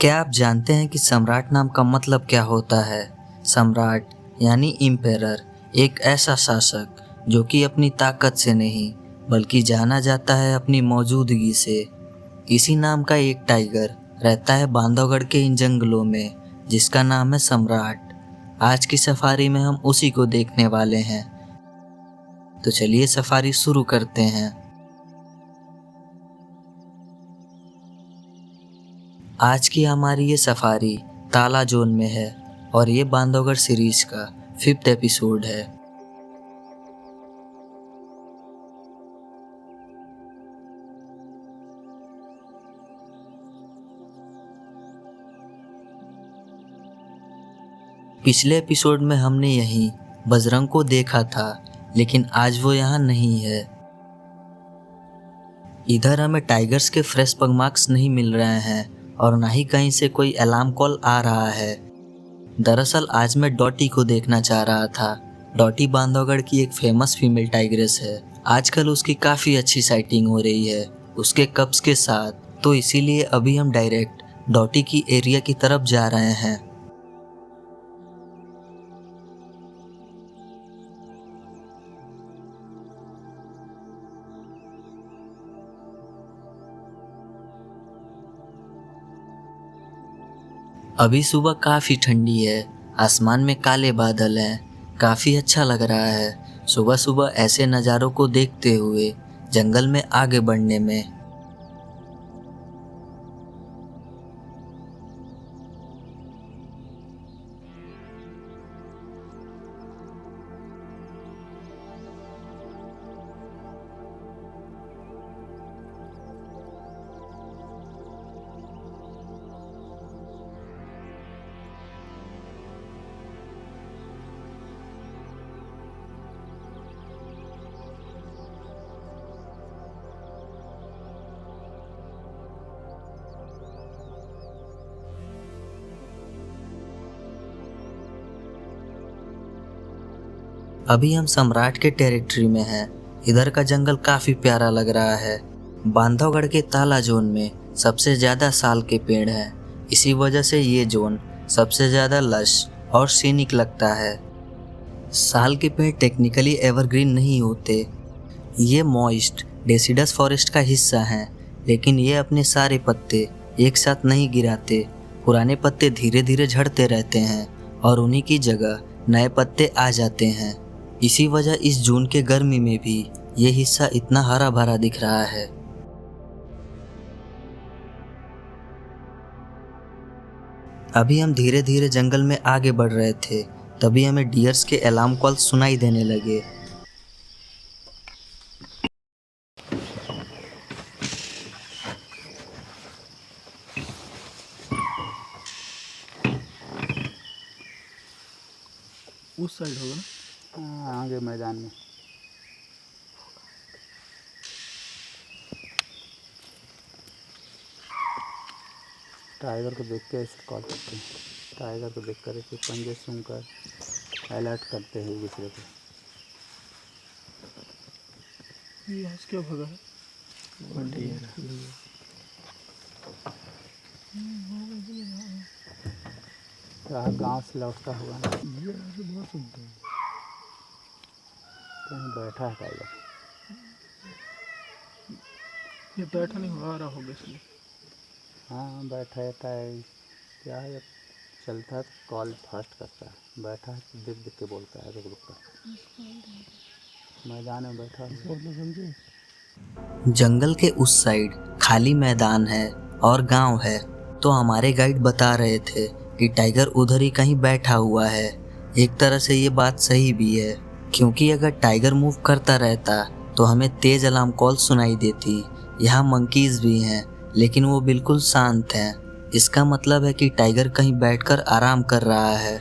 क्या आप जानते हैं कि सम्राट नाम का मतलब क्या होता है? सम्राट यानी इम्पेरर, एक ऐसा शासक जो कि अपनी ताकत से नहीं बल्कि जाना जाता है अपनी मौजूदगी से। इसी नाम का एक टाइगर रहता है बांधवगढ़ के इन जंगलों में, जिसका नाम है सम्राट। आज की सफारी में हम उसी को देखने वाले हैं। तो चलिए सफारी शुरू करते हैं। आज की हमारी ये सफारी ताला जोन में है और ये बांधवगढ़ सीरीज का 5th एपिसोड है। पिछले एपिसोड में हमने यहीं बजरंग को देखा था, लेकिन आज वो यहाँ नहीं है। इधर हमें टाइगर्स के फ्रेश पग मार्क्स नहीं मिल रहे हैं और ना ही कहीं से कोई अलार्म कॉल आ रहा है। दरअसल आज मैं डॉटी को देखना चाह रहा था। डॉटी बांधवगढ़ की एक फेमस फीमेल टाइग्रेस है। आजकल उसकी काफ़ी अच्छी साइटिंग हो रही है उसके कब्स के साथ, तो इसीलिए अभी हम डायरेक्ट डॉटी की एरिया की तरफ जा रहे हैं। अभी सुबह काफ़ी ठंडी है, आसमान में काले बादल हैं। काफ़ी अच्छा लग रहा है सुबह सुबह ऐसे नज़ारों को देखते हुए जंगल में आगे बढ़ने में। अभी हम सम्राट के टेरिटरी में हैं। इधर का जंगल काफ़ी प्यारा लग रहा है। बांधवगढ़ के ताला जोन में सबसे ज़्यादा साल के पेड़ हैं। इसी वजह से ये जोन सबसे ज़्यादा लश और सीनिक लगता है। साल के पेड़ टेक्निकली एवरग्रीन नहीं होते। ये मॉइस्ट डेसिडस फॉरेस्ट का हिस्सा हैं, लेकिन ये अपने सारे पत्ते एक साथ नहीं गिराते। पुराने पत्ते धीरे धीरे झड़ते रहते हैं और उन्हीं की जगह नए पत्ते आ जाते हैं। इसी वजह इस जून के गर्मी में भी ये हिस्सा इतना हरा भरा दिख रहा है। अभी हम धीरे धीरे जंगल में आगे बढ़ रहे थे, तभी हमें डियर्स के अलार्म कॉल सुनाई देने लगे। उस साइड होगा ना। हाँ, आगे मैदान में। टाइगर को देख के ऐसे कॉल करते हैं। टाइगर को देख कर ऐसे पंजे सूंघकर अलर्ट करते हैं एक दूसरे को। ये आज क्या भगा है? गांव से लौटता हुआ ना, ये ऐसे बहुत सुनते हैं। कहीं बैठा है टाइगर। ये बैठा नहीं हुआ, आ रहा होगा इसलिए। हाँ, बैठा रहता है। क्या है, जब चलता है तो कॉल फास्ट करता है। बैठा है तो देख देख के बोलता है रुक रुक कर। मैदान में बैठा है। समझे? जंगल के उस साइड खाली मैदान है और गांव है, तो हमारे गाइड बता रहे थे कि टाइगर उधर ही कहीं बैठा हुआ है। एक तरह से ये बात सही भी है, क्योंकि अगर टाइगर मूव करता रहता तो हमें तेज अलार्म कॉल सुनाई देती। यहाँ मंकीज भी हैं, लेकिन वो बिल्कुल शांत हैं। इसका मतलब है कि टाइगर कहीं बैठकर आराम कर रहा है।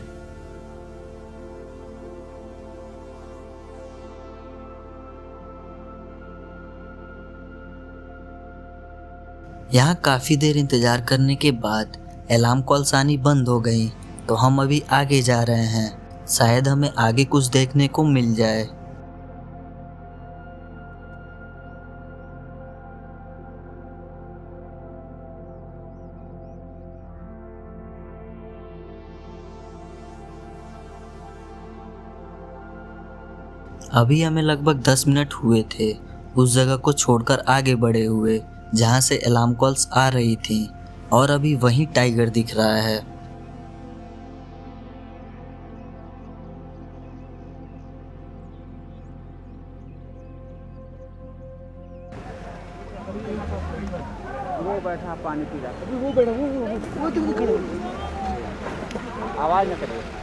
यहाँ काफ़ी देर इंतज़ार करने के बाद अलार्म कॉल्स आनी बंद हो गई, तो हम अभी आगे जा रहे हैं। शायद हमें आगे कुछ देखने को मिल जाए। अभी हमें लगभग 10 मिनट हुए थे उस जगह को छोड़कर आगे बढ़े हुए जहाँ से अलार्म कॉल्स आ रही थी, और अभी वहीं टाइगर दिख रहा है। वो बैठा पानी पी रहा अभी वो बैठा वो तो खड़ा आवाज़ न करे।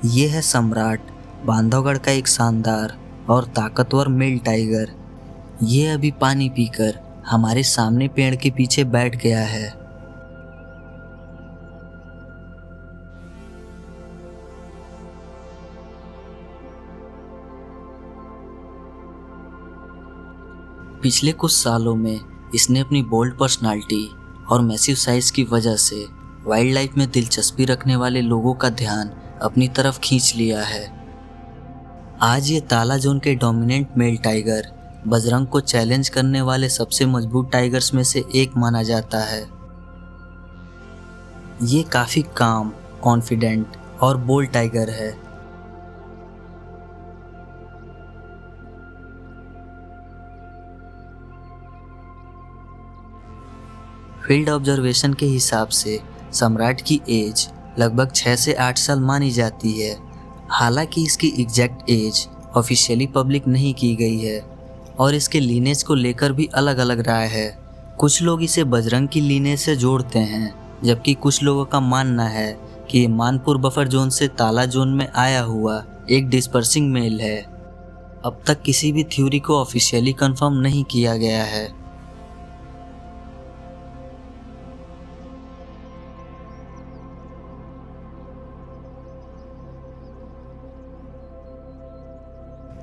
ये है सम्राट, बांधवगढ़ का एक शानदार और ताकतवर मेल टाइगर। ये अभी पानी पीकर हमारे सामने पेड़ के पीछे बैठ गया है। पिछले कुछ सालों में इसने अपनी बोल्ड पर्सनालिटी और मैसिव साइज की वजह से वाइल्ड लाइफ में दिलचस्पी रखने वाले लोगों का ध्यान अपनी तरफ खींच लिया है। आज ये ताला जोन के डोमिनेंट मेल टाइगर बजरंग को चैलेंज करने वाले सबसे मजबूत टाइगर्स में से एक माना जाता है। ये काफी काम, कॉन्फिडेंट और बोल्ड टाइगर है। फील्ड ऑब्जर्वेशन के हिसाब से सम्राट की एज लगभग 6 से 8 साल मानी जाती है। हालांकि इसकी एग्जैक्ट एज ऑफिशियली पब्लिक नहीं की गई है और इसके लीनेज को लेकर भी अलग अलग राय है। कुछ लोग इसे बजरंग की लीनेज से जोड़ते हैं, जबकि कुछ लोगों का मानना है कि ये मानपुर बफर जोन से ताला जोन में आया हुआ एक डिस्पर्सिंग मेल है। अब तक किसी भी थ्योरी को ऑफिशियली कंफर्म नहीं किया गया है।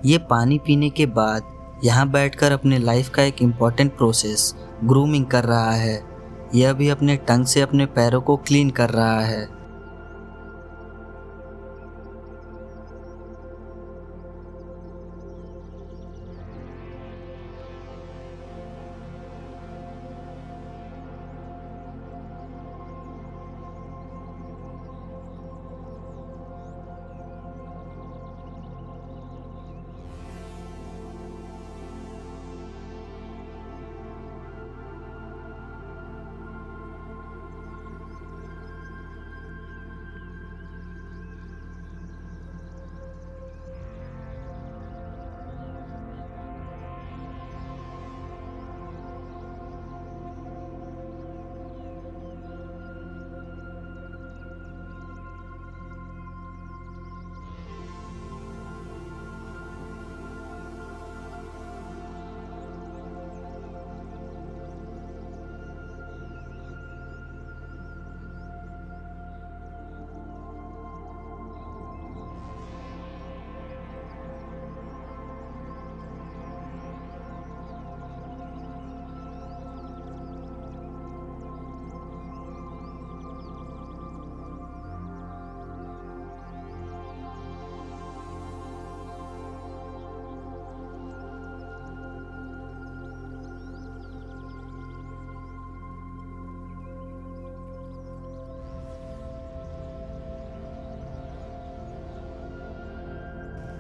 ये पानी पीने के बाद यहाँ बैठकर अपने लाइफ का एक इम्पॉर्टेंट प्रोसेस ग्रूमिंग कर रहा है। यह भी अपने टंग से अपने पैरों को क्लीन कर रहा है।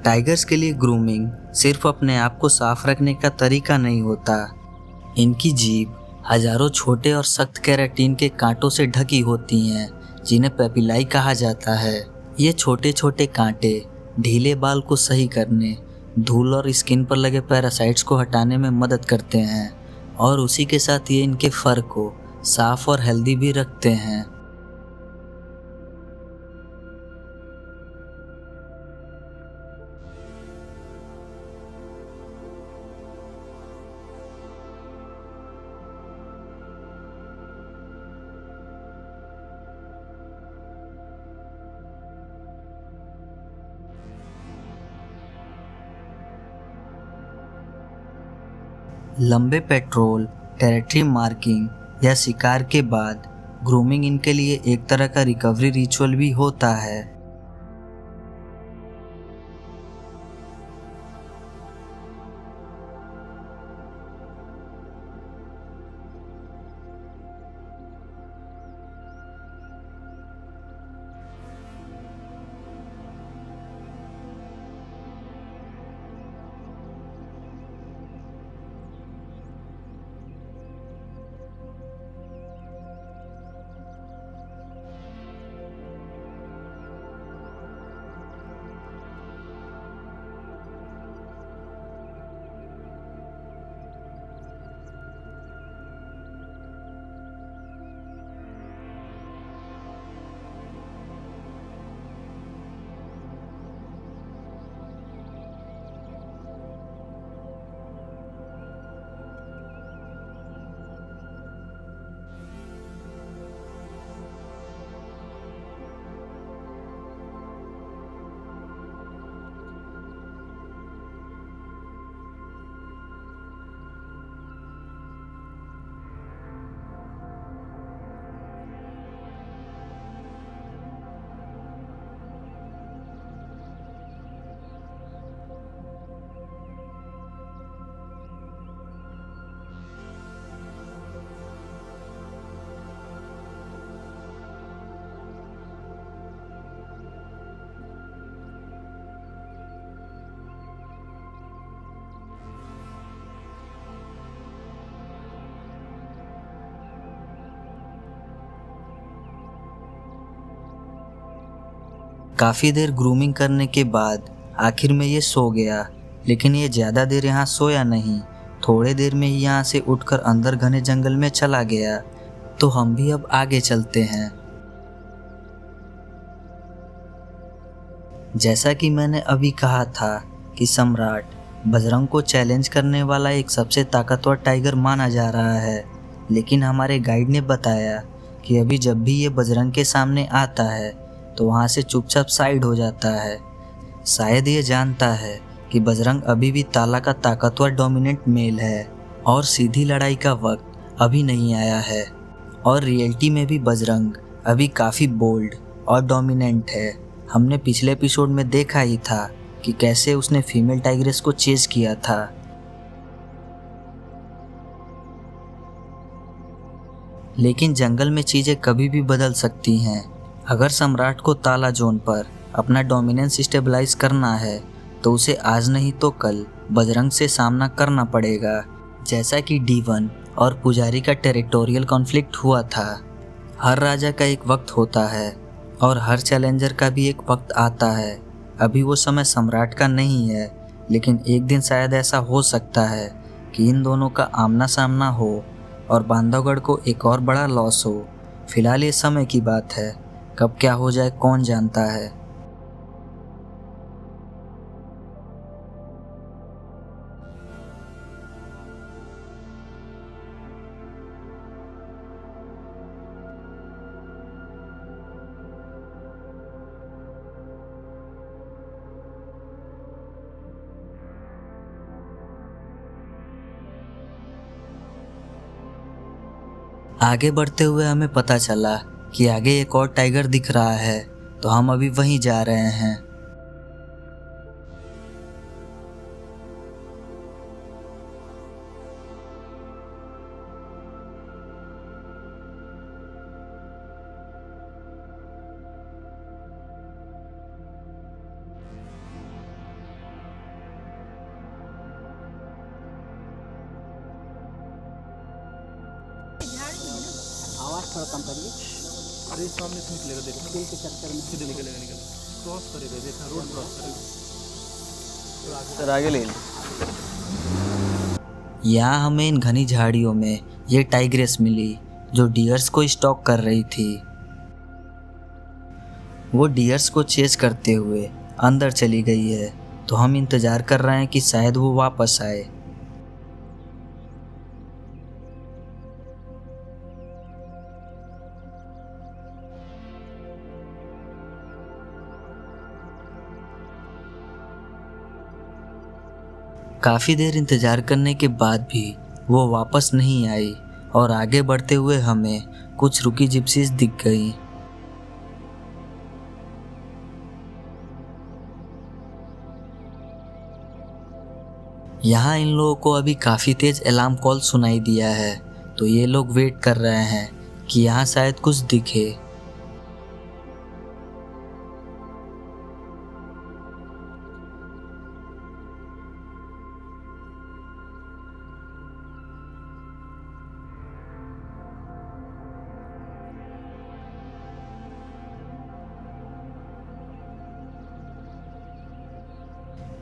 टाइगर्स के लिए ग्रूमिंग सिर्फ अपने आप को साफ रखने का तरीका नहीं होता। इनकी जीभ हजारों छोटे और सख्त केराटिन के कांटों से ढकी होती हैं, जिन्हें पेपिलाई कहा जाता है। ये छोटे छोटे कांटे ढीले बाल को सही करने, धूल और स्किन पर लगे पैरासाइट्स को हटाने में मदद करते हैं, और उसी के साथ ये इनके फर को साफ और हेल्दी भी रखते हैं। लंबे पेट्रोल, टेरिटरी मार्किंग या शिकार के बाद ग्रूमिंग इनके लिए एक तरह का रिकवरी रिचुअल भी होता है। काफ़ी देर ग्रूमिंग करने के बाद आखिर में ये सो गया, लेकिन ये ज़्यादा देर यहाँ सोया नहीं। थोड़े देर में ही यहाँ से उठकर अंदर घने जंगल में चला गया। तो हम भी अब आगे चलते हैं। जैसा कि मैंने अभी कहा था कि सम्राट बजरंग को चैलेंज करने वाला एक सबसे ताकतवर टाइगर माना जा रहा है, लेकिन हमारे गाइड ने बताया कि अभी जब भी ये बजरंग के सामने आता है तो वहाँ से चुपचाप साइड हो जाता है। शायद ये जानता है कि बजरंग अभी भी ताला का ताकतवर डोमिनेंट मेल है और सीधी लड़ाई का वक्त अभी नहीं आया है। और रियलिटी में भी बजरंग अभी काफ़ी बोल्ड और डोमिनेंट है। हमने पिछले एपिसोड में देखा ही था कि कैसे उसने फीमेल टाइग्रेस को चेज किया था। लेकिन जंगल में चीज़ें कभी भी बदल सकती हैं। अगर सम्राट को ताला जोन पर अपना डोमिनेंस स्टेबलाइज करना है तो उसे आज नहीं तो कल बजरंग से सामना करना पड़ेगा, जैसा कि D1 और पुजारी का टेरिटोरियल कॉन्फ्लिक्ट हुआ था। हर राजा का एक वक्त होता है और हर चैलेंजर का भी एक वक्त आता है। अभी वो समय सम्राट का नहीं है, लेकिन एक दिन शायद ऐसा हो सकता है कि इन दोनों का आमना सामना हो और बांधवगढ़ को एक और बड़ा लॉस हो। फिलहाल ये समय की बात है, कब क्या हो जाए कौन जानता है। आगे बढ़ते हुए हमें पता चला कि आगे एक और टाइगर दिख रहा है, तो हम अभी वहीं जा रहे हैं। आवाज़ थोड़ा कम करिए। अरे सामने से निकलेगा, देखो दिल के चक्कर में सीधे निकलेगा, क्रॉस करेगा, देखना रोड क्रॉस करेगा। सर आगे ले यहाँ हमें इन घनी झाड़ियों में ये टाइग्रेस मिली जो डियर्स को स्टॉक कर रही थी। वो डियर्स को चेस करते हुए अंदर चली गई है, तो हम इंतज़ार कर रहे हैं कि शायद वो वापस आए। काफ़ी देर इंतज़ार करने के बाद भी वो वापस नहीं आई और आगे बढ़ते हुए हमें कुछ रुकी जिप्सीज दिख गई। यहाँ इन लोगों को अभी काफ़ी तेज़ अलार्म कॉल सुनाई दिया है, तो ये लोग वेट कर रहे हैं कि यहाँ शायद कुछ दिखे।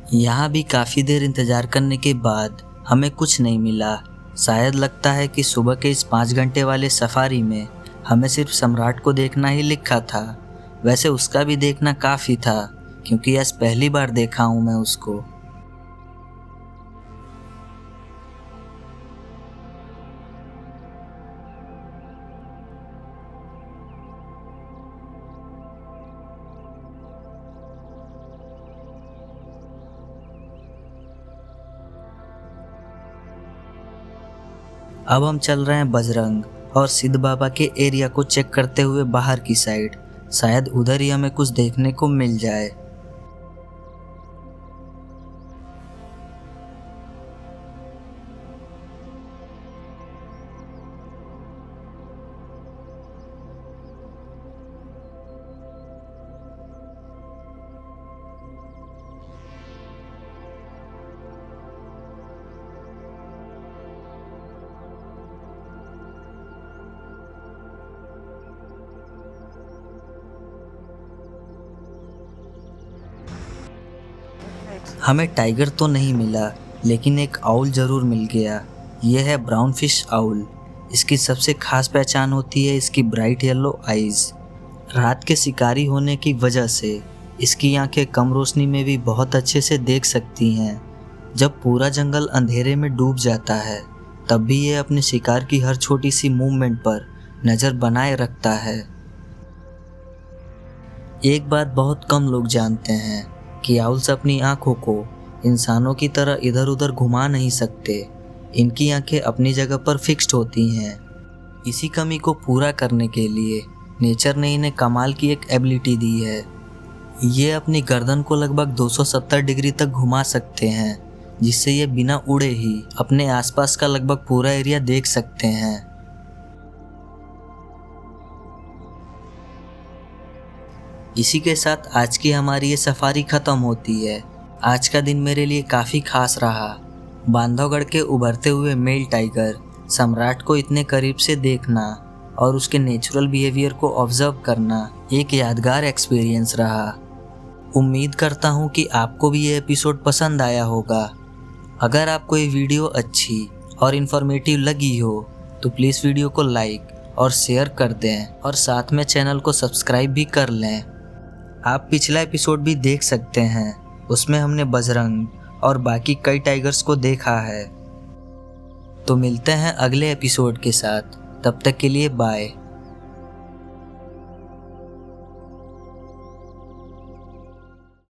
यहाँ भी काफ़ी देर इंतज़ार करने के बाद हमें कुछ नहीं मिला। शायद लगता है कि सुबह के इस 5 घंटे वाले सफारी में हमें सिर्फ सम्राट को देखना ही लिखा था। वैसे उसका भी देखना काफ़ी था, क्योंकि आज पहली बार देखा हूँ मैं उसको। अब हम चल रहे हैं बजरंग और सिद्ध बाबा के एरिया को चेक करते हुए बाहर की साइड। शायद उधर ही हमें कुछ देखने को मिल जाए। हमें टाइगर तो नहीं मिला, लेकिन एक आउल ज़रूर मिल गया। यह है ब्राउन फिश आउल। इसकी सबसे खास पहचान होती है इसकी ब्राइट येलो आइज़। रात के शिकारी होने की वजह से इसकी आंखें कम रोशनी में भी बहुत अच्छे से देख सकती हैं। जब पूरा जंगल अंधेरे में डूब जाता है, तब भी ये अपने शिकार की हर छोटी सी मूवमेंट पर नज़र बनाए रखता है। एक बात बहुत कम लोग जानते हैं कि आउल्स अपनी आंखों को इंसानों की तरह इधर उधर घुमा नहीं सकते। इनकी आंखें अपनी जगह पर फिक्स्ड होती हैं। इसी कमी को पूरा करने के लिए नेचर ने इन्हें कमाल की एक एबिलिटी दी है। ये अपनी गर्दन को लगभग 270 डिग्री तक घुमा सकते हैं, जिससे ये बिना उड़े ही अपने आसपास का लगभग पूरा एरिया देख सकते हैं। इसी के साथ आज की हमारी ये सफारी ख़त्म होती है। आज का दिन मेरे लिए काफ़ी खास रहा। बांधवगढ़ के उभरते हुए मेल टाइगर सम्राट को इतने करीब से देखना और उसके नेचुरल बिहेवियर को ऑब्जर्व करना एक यादगार एक्सपीरियंस रहा। उम्मीद करता हूँ कि आपको भी ये एपिसोड पसंद आया होगा। अगर आपको ये वीडियो अच्छी और इन्फॉर्मेटिव लगी हो तो प्लीज़ वीडियो को लाइक और शेयर कर दें और साथ में चैनल को सब्सक्राइब भी कर लें। आप पिछला एपिसोड भी देख सकते हैं, उसमें हमने बजरंग और बाकी कई टाइगर्स को देखा है। तो मिलते हैं अगले एपिसोड के साथ, तब तक के लिए बाय।